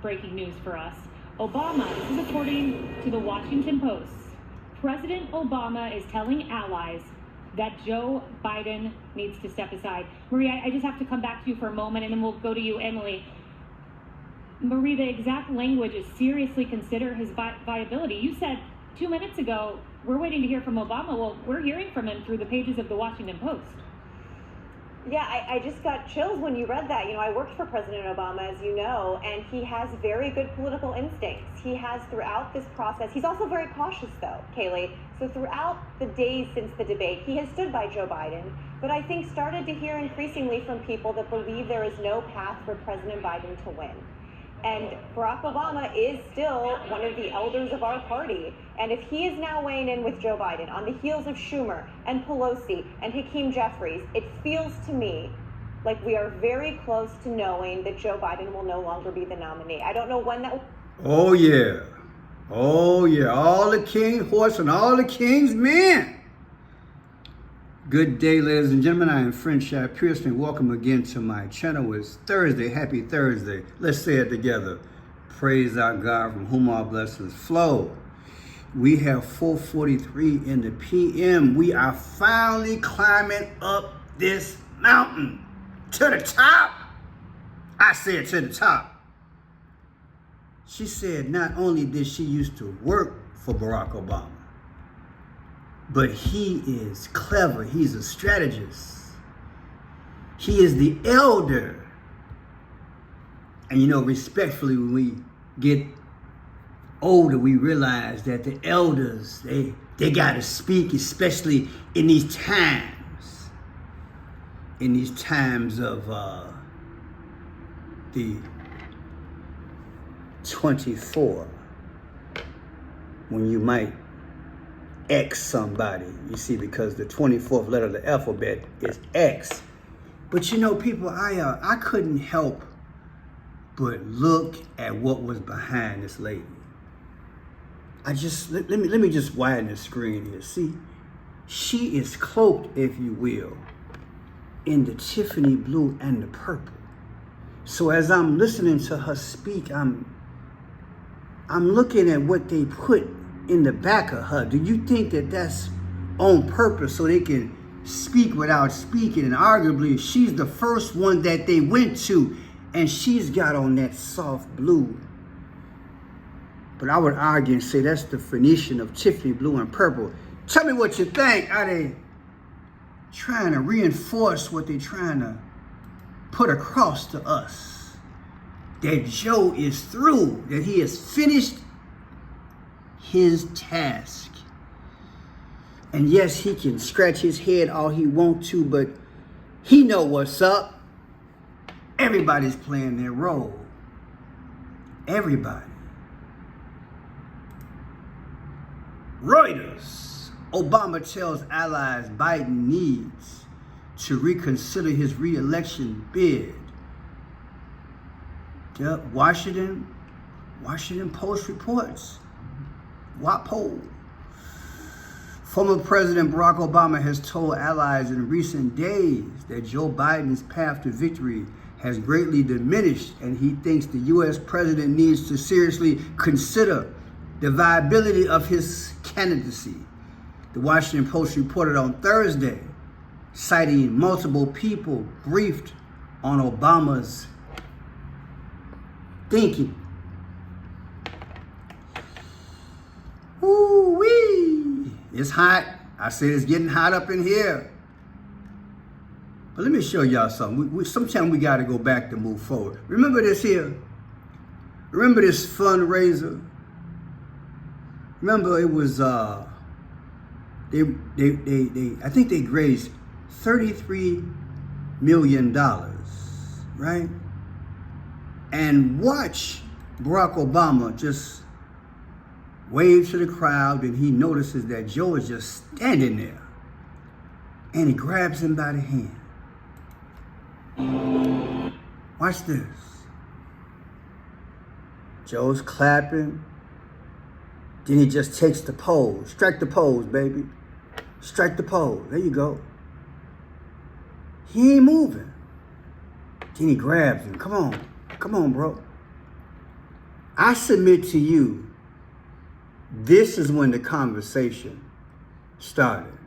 breaking news for us. Obama, this is according to the Washington Post, President Obama is telling allies that Joe Biden needs to step aside. Marie, I just have to come back to you for a moment, and then we'll go to you, Emily. Marie, the exact language is seriously consider his viability. You said 2 minutes ago, we're waiting to hear from Obama. Well, we're hearing from him through the pages of the Washington Post. Yeah, I just got chills when you read that. You know, I worked for President Obama, as you know, and he has very good political instincts. He has throughout this process. He's also very cautious, though, Kaylee. So throughout the days since the debate, he has stood by Joe Biden, but I think started to hear increasingly from people that believe there is no path for President Biden to win. And Barack Obama is still one of the elders of our party. And if he is now weighing in with Joe Biden on the heels of Schumer and Pelosi and Hakeem Jeffries, it feels to me like we are very close to knowing that Joe Biden will no longer be the nominee. I don't know when that... Oh, yeah. Oh, yeah. All the king's horse and all the king's men. Good day, ladies and gentlemen. I am Friend Shad Pearson. Welcome again to my channel. It's Thursday. Happy Thursday. Let's say it together. Praise our God from whom all blessings flow. We have 4:43 in the p.m. We are finally climbing up this mountain to the top. I said to the top. She said not only did she used to work for Barack Obama, but he is clever. He's a strategist. He is the elder. And you know, respectfully, when we get older, we realize that the elders, they got to speak, especially in these times. In these times of the 24, when you might X somebody, you see, because the 24th letter of the alphabet is X. But you know, people, I couldn't help but look at what was behind this lady. Let me just widen the screen here. See, she is cloaked, if you will, in the Tiffany blue and the purple. So as I'm listening to her speak, I'm looking at what they put in the back of her. Do you think that that's on purpose so they can speak without speaking? And arguably, she's the first one that they went to, and she's got on that soft blue. But I would argue and say that's the Phoenician of Tiffany blue and purple. Tell me what you think. Are they trying to reinforce what they're trying to put across to us? That Joe is through, that he has finished his task. And yes, he can scratch his head all he wants to, but he know what's up. Everybody's playing their role. Everybody. Reuters. Obama tells allies Biden needs to reconsider his re-election bid. The Washington Post reports. WAPO. Former President Barack Obama has told allies in recent days that Joe Biden's path to victory has greatly diminished, and he thinks the U.S. president needs to seriously consider the viability of his candidacy. The Washington Post reported on Thursday, citing multiple people briefed on Obama's thinking. Ooh-wee. It's hot. I said it's getting hot up in here. But let me show y'all something. Sometimes we got to go back to move forward. Remember this here? Remember this fundraiser? Remember it was, I think they raised $33 million, right? And watch Barack Obama just wave to the crowd, and he notices that Joe is just standing there. And he grabs him by the hand. Watch this. Joe's clapping. Then he just takes the pose. Strike the pose, baby. Strike the pose. There you go. He ain't moving. Then he grabs him. Come on. Come on, bro. I submit to you, this is when the conversation started.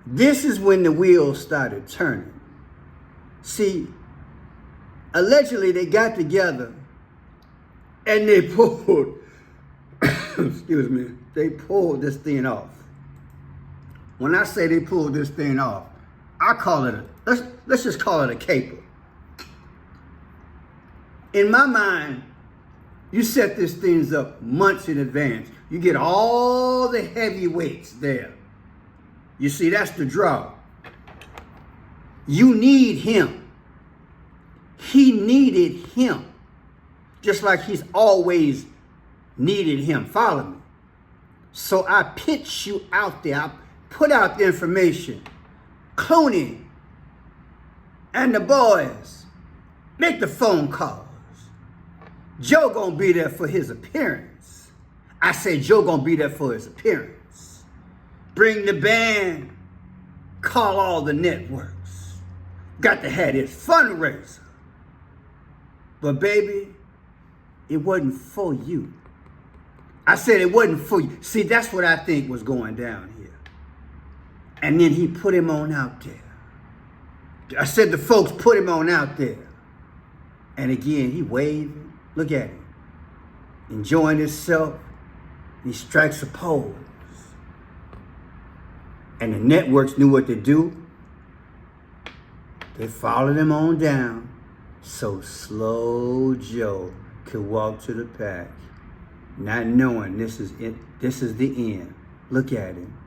This is when the wheels started turning. See, allegedly they got together and they pulled, excuse me, they pulled this thing off. When I say they pulled this thing off, I call it, let's just call it a caper. In my mind, you set these things up months in advance. You get all the heavyweights there. You see, that's the draw. You need him. He needed him. Just like he's always needed him. Follow me. So I pitch you out there. I put out the information. Clooney and the boys, make the phone calls. Joe gonna be there for his appearance. I say Joe gonna be there for his appearance. Bring the band. Call all the networks. Got to have this fundraiser. But baby, it wasn't for you. I said it wasn't for you. See, that's what I think was going down here. And then he put him on out there. I said the folks put him on out there. And again, he waving. Look at him. Enjoying himself. He strikes a pose. And the networks knew what to do. They followed him on down. So Slow Joe could walk to the pack. Not knowing this is it. This is the end. Look at him.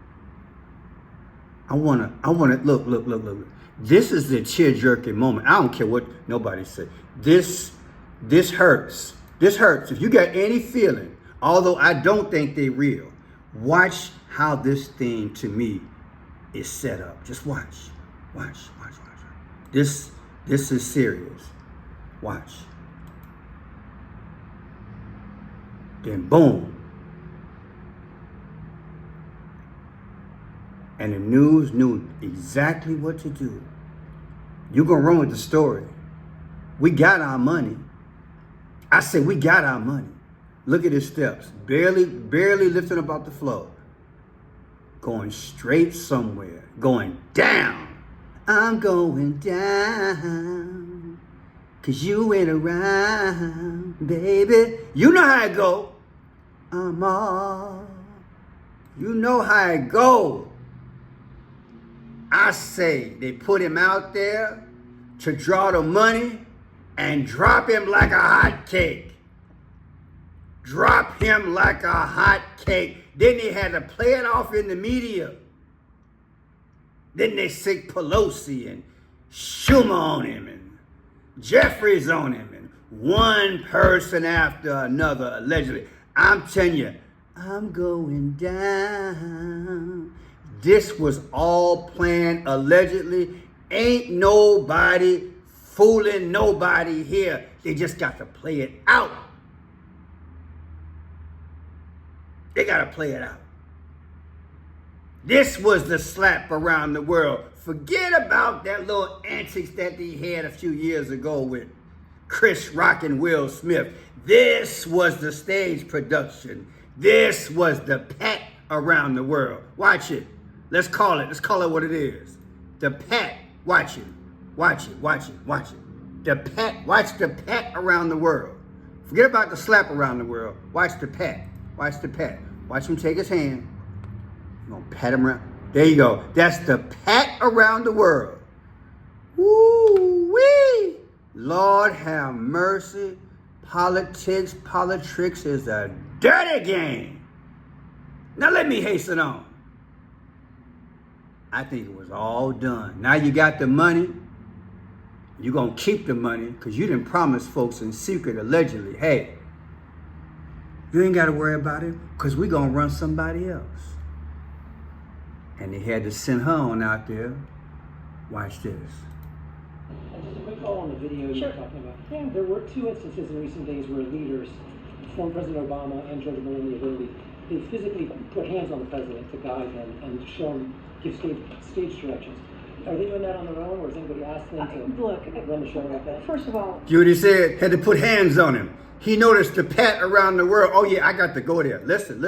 I wanna look. This is the tear-jerking moment. I don't care what nobody said. This hurts. This hurts. If you got any feeling, although I don't think they're real, watch how this thing to me is set up. Just watch. This is serious. Watch. Then boom. And the news knew exactly what to do. You're going to run with the story. We got our money. I said, we got our money. Look at his steps. Barely lifting up off the floor. Going straight somewhere. Going down. I'm going down. 'Cause you ain't around, baby. You know how it go. I'm all. You know how it go. I say they put him out there to draw the money and drop him like a hot cake. Drop him like a hot cake. Then they had to play it off in the media. Then they sick Pelosi and Schumer on him and Jeffries on him and one person after another allegedly. I'm telling you, I'm going down. This was all planned allegedly. Ain't nobody fooling nobody here. They just got to play it out. They got to play it out. This was the slap around the world. Forget about that little antics that they had a few years ago with Chris Rock and Will Smith. This was the stage production. This was the pat around the world. Watch it. Let's call it what it is. The pat. Watch it. The pat. Watch the pat around the world. Forget about the slap around the world. Watch the pat. Watch him take his hand. I'm gonna pat him around. There you go. That's the pat around the world. Woo-wee. Lord have mercy. Politics is a dirty game. Now let me hasten on. I think it was all done. Now you got the money. You're going to keep the money because you didn't promise folks in secret, allegedly, hey, you ain't got to worry about it because we're going to run somebody else. And they had to send her on out there. Watch this. Just a quick call on the video you were talking about. Yeah. There were two instances in recent days where leaders, former President Obama and George Melania, they physically put hands on the president to guide him and show him, give stage directions. Are they doing that on their own, or has anybody asked them to run the show like that? First of all, Judy said, had to put hands on him. He noticed the pat around the world. Oh yeah, I got to go there. Listen.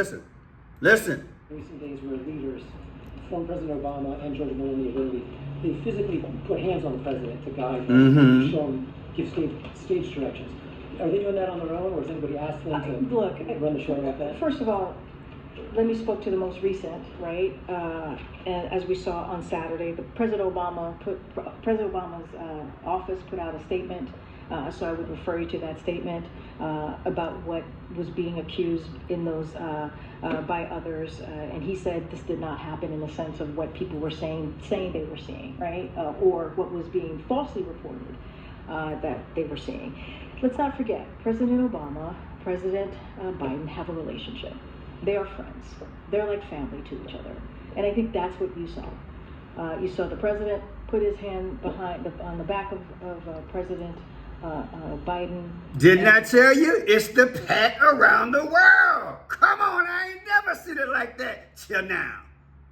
Recent days where leaders, former President Obama and George Meloni, they physically put hands on the president to guide him, show him, give stage directions. Are they doing that on their own, or has anybody asked them to run the show like that? First of all, let me spoke to the most recent, right? And as we saw on Saturday, President Obama's office put out a statement. So I would refer you to that statement about what was being accused in those by others. And he said this did not happen in the sense of what people were saying they were seeing, right? Or what was being falsely reported that they were seeing. Let's not forget, President Obama, President Biden have a relationship. They are friends. They're like family to each other. And I think that's what you saw. You saw the president put his hand on the back of President Biden. Didn't I tell you? It's the pat around the world. Come on, I ain't never seen it like that till now.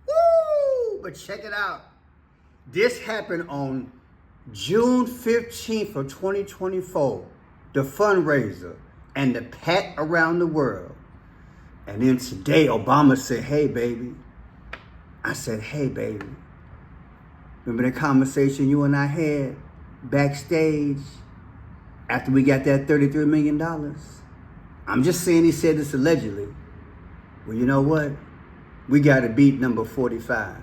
Woo! But check it out. This happened on June 15th of 2024. The fundraiser and the pat around the world. And then today, Obama said, hey, baby. I said, hey, baby. Remember the conversation you and I had backstage after we got that $33 million? I'm just saying he said this allegedly. Well, you know what? We got to beat number 45.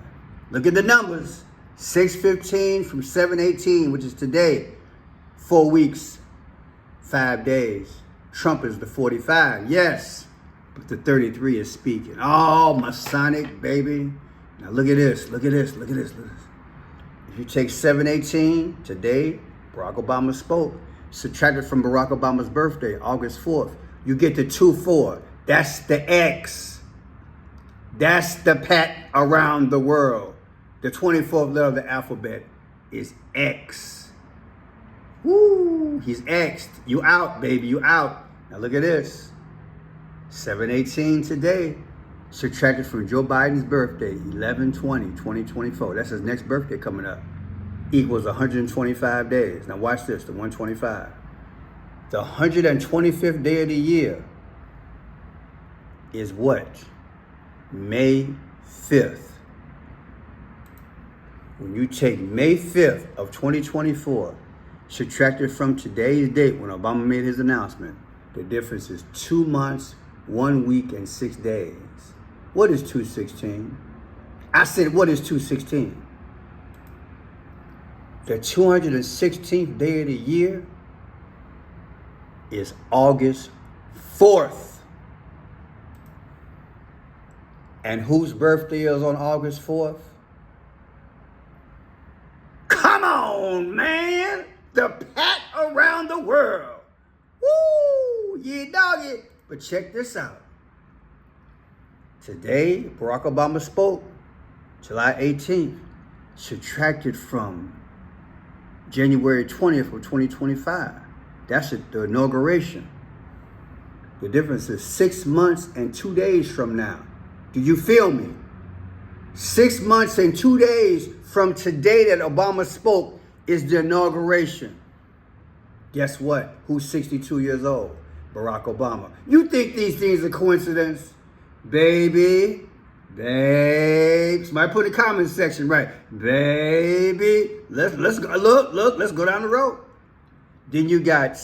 Look at the numbers. 6/15 from 7/18, which is today. 4 weeks, 5 days. Trump is the 45, yes. But the 33 is speaking. Oh, Masonic, baby. Now look at this. Look at this. If you take 7/18, today, Barack Obama spoke. Subtracted from Barack Obama's birthday, August 4th, you get the 2-4. That's the X. That's the pat around the world. The 24th letter of the alphabet is X. Woo, he's X'd. You out, baby, you out. Now look at this. 7/18 today, subtracted from Joe Biden's birthday, 11/20/2024. That's his next birthday coming up. Equals 125 days. Now watch this, the 125. The 125th day of the year is what? May 5th. When you take May 5th of 2024, subtracted from today's date when Obama made his announcement, the difference is 2 months, 1 week, and 6 days. What is 2/16? I said, what is 2/16? The 216th day of the year is August 4th. And whose birthday is on August 4th? Come on, man! The pat around the world. Woo! Yeah, doggy. But check this out. Today, Barack Obama spoke, July 18th, subtracted from January 20th of 2025. That's the inauguration. The difference is 6 months and 2 days from now. Do you feel me? 6 months and 2 days from today that Obama spoke is the inauguration. Guess what? Who's 62 years old? Barack Obama. You think these things are coincidence? Baby. Somebody put in the comment section, right? Baby. Let's go. Look, let's go down the road. Then you got